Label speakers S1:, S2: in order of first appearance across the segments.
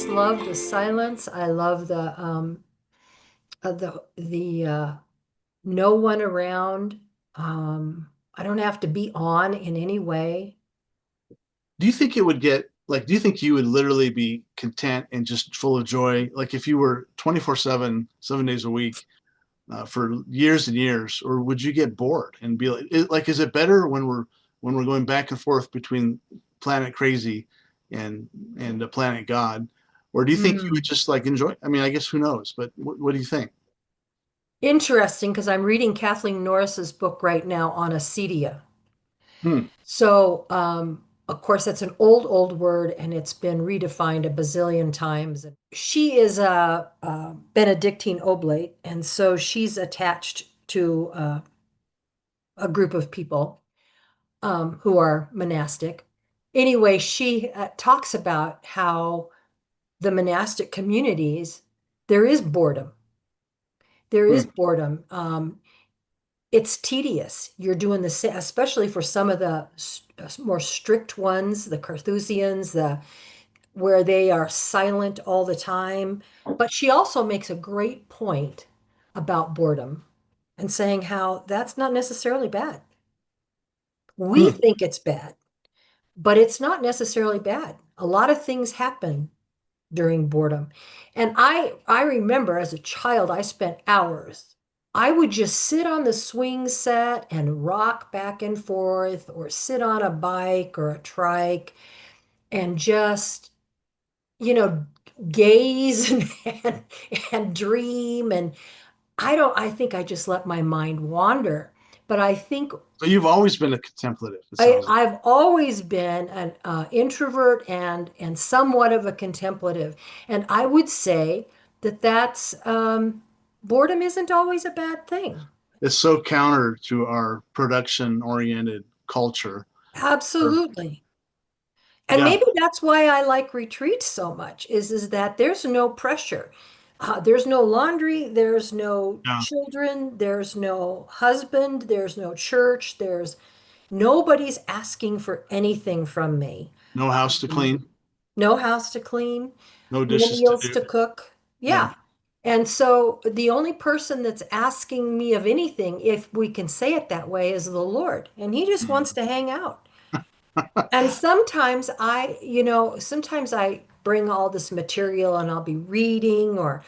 S1: just love the silence. I love the no one around. I don't have to be on in any way.
S2: Do you think it would get like, do you think you would literally be content and just full of joy? Like if you were 24/7, 7 days a week for years and years, or would you get bored and be like, is it better when we're going back and forth between planet crazy and and planet God? Or do you think you would
S1: Hmm.
S2: just like enjoy? I mean, I guess who knows, but what do you think?
S1: Interesting, because I'm reading Kathleen Norris's book right now on acedia.
S2: Hmm.
S1: So, of course, that's an old word, and it's been redefined a bazillion times. She is a Benedictine Oblate, and so she's attached to a group of people who are monastic. Anyway, she talks about how the monastic communities, there is boredom. There
S2: Hmm.
S1: is boredom. It's tedious. You're doing the same, especially for some of the more strict ones, the Carthusians, the where they are silent all the time. But she also makes a great point about boredom and saying how that's not necessarily bad. We
S2: Hmm.
S1: think it's bad, but it's not necessarily bad. A lot of things happen during boredom. And I remember as a child, I spent hours. I would just sit on the swing set and rock back and forth, or sit on a bike or a trike and just, you know, gaze and, and dream. And I think I just let my mind wander. But I think
S2: So you've always been a contemplative, it sounds like.
S1: I've always been an introvert and somewhat of a contemplative, and I would say that that's boredom isn't always a bad thing.
S2: It's so counter to our production oriented culture.
S1: Absolutely. And
S2: Yeah,
S1: maybe that's why I like retreats so much is that there's no pressure. There's no laundry, there's no
S2: yeah.
S1: children, there's no husband, there's no church, there's nobody's asking for anything from me.
S2: No house to clean,
S1: No house to clean,
S2: no
S1: no
S2: dishes to
S1: meals
S2: do.
S1: to cook.
S2: Yeah.
S1: Yeah. And so the only person that's asking me of anything, if we can say it that way, is the Lord. And he just wants to hang out. And sometimes sometimes I bring all this material and I'll be reading or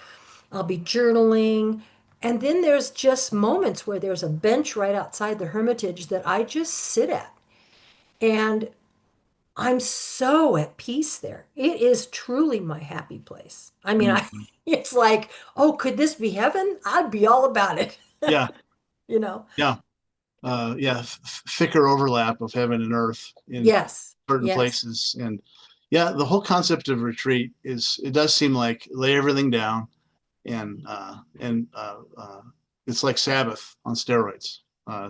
S1: I'll be journaling. And then there's just moments where there's a bench right outside the Hermitage that I just sit at. And I'm so at peace there. It is truly my happy place. I mean,
S2: Mhm.
S1: it's like, oh, could this be heaven? I'd be all about it.
S2: Yeah,
S1: You know?
S2: yeah, yeah. Thicker overlap of heaven and earth in
S1: Yes.
S2: certain
S1: Yes.
S2: places, and yeah, the whole concept of retreat is it does seem like lay everything down and it's like Sabbath on steroids,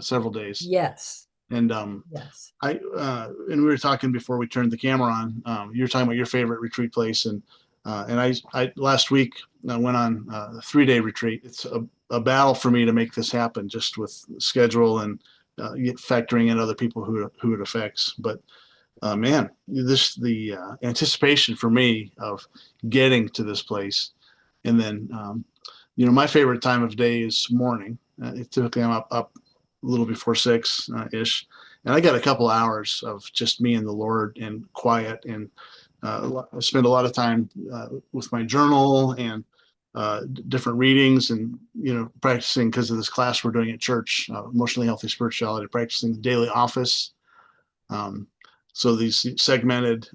S2: several days.
S1: Yes.
S2: And
S1: Yes.
S2: and we were talking before we turned the camera on. You were talking about your favorite retreat place, and I last week I went on a 3 day retreat. It's a battle for me to make this happen, just with schedule and factoring in other people who it affects. But man, this the anticipation for me of getting to this place, and then my favorite time of day is morning. Typically, I'm up a little before 6 ish, and I got a couple hours of just me and the Lord and quiet, and I spend a lot of time with my journal and different readings, and practicing because of this class we're doing at church, emotionally healthy spirituality, practicing daily office. Um, so these segmented.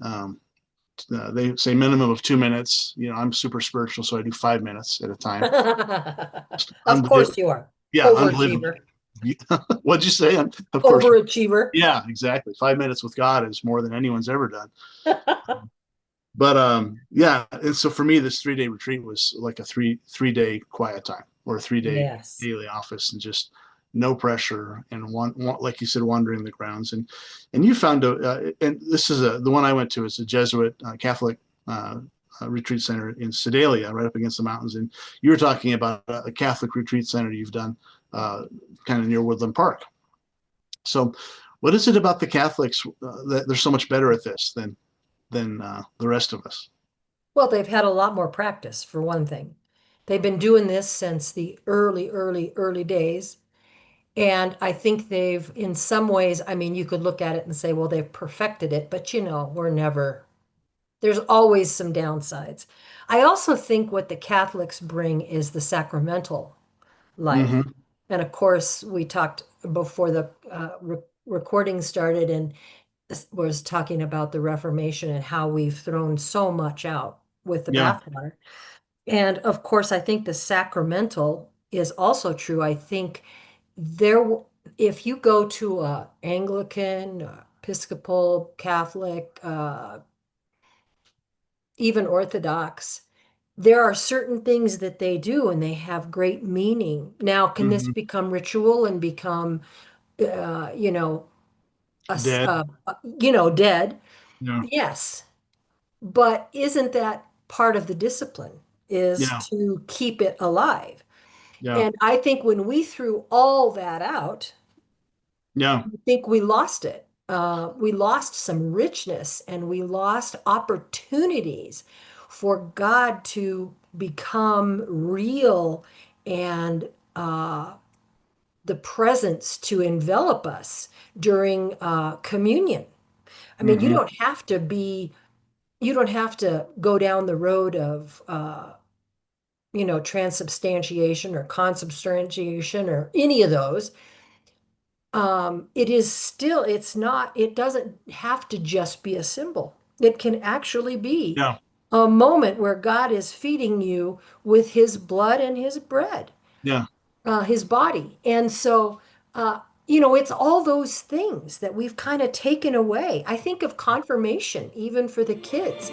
S2: They say minimum of 2 minutes. I'm super spiritual, so I do 5 minutes at a time.
S1: Of
S2: Unbelievable.
S1: course you are.
S2: Yeah, unbelievable.
S1: Overachiever.
S2: What'd you say? Of course.
S1: Overachiever.
S2: Yeah, exactly. 5 minutes with God is more than anyone's ever done. But yeah, and so for me, this 3 day retreat was like a three day quiet time or a 3 day
S1: Yes.
S2: daily office, and just no pressure, and one like you said, wandering the grounds. And you found and this is the one I went to is a Jesuit Catholic uh, retreat center in Sedalia, right up against the mountains. And you were talking about a Catholic retreat center you've done uh, kind of near Woodland Park. So, what is it about the Catholics that they're so much better at this than the rest of us?
S1: Well, they've had a lot more practice, for one thing. They've been doing this since the early days. And I think they've, in some ways, I mean, you could look at it and say, well, they've perfected it, but we're never, there's always some downsides. I also think what the Catholics bring is the sacramental life.
S2: Hmm.
S1: And of course, we talked before the recording started and was talking about the Reformation and how we've thrown so much out with the
S2: Yeah.
S1: bathwater. And of course, I think the sacramental is also true. I think there, if you go to a Anglican, Episcopal, Catholic, even Orthodox, there are certain things that they do and they have great meaning. Now, can this
S2: Hmm.
S1: become ritual and become, you know,
S2: Dead.
S1: dead?
S2: Yeah.
S1: Yes. But isn't that part of the discipline is
S2: Yeah.
S1: to keep it alive?
S2: Yeah.
S1: And I think when we threw all that out,
S2: Yeah.
S1: I think we lost it. We lost some richness and we lost opportunities for God to become real and the presence to envelop us during communion. I mean,
S2: Hmm.
S1: you don't have to go down the road of, transubstantiation or consubstantiation or any of those. It is still, it doesn't have to just be a symbol. It can actually be
S2: Yeah.
S1: a moment where God is feeding you with his blood and his bread,
S2: Yeah.
S1: his body. And so, it's all those things that we've kind of taken away. I think of confirmation, even for the kids.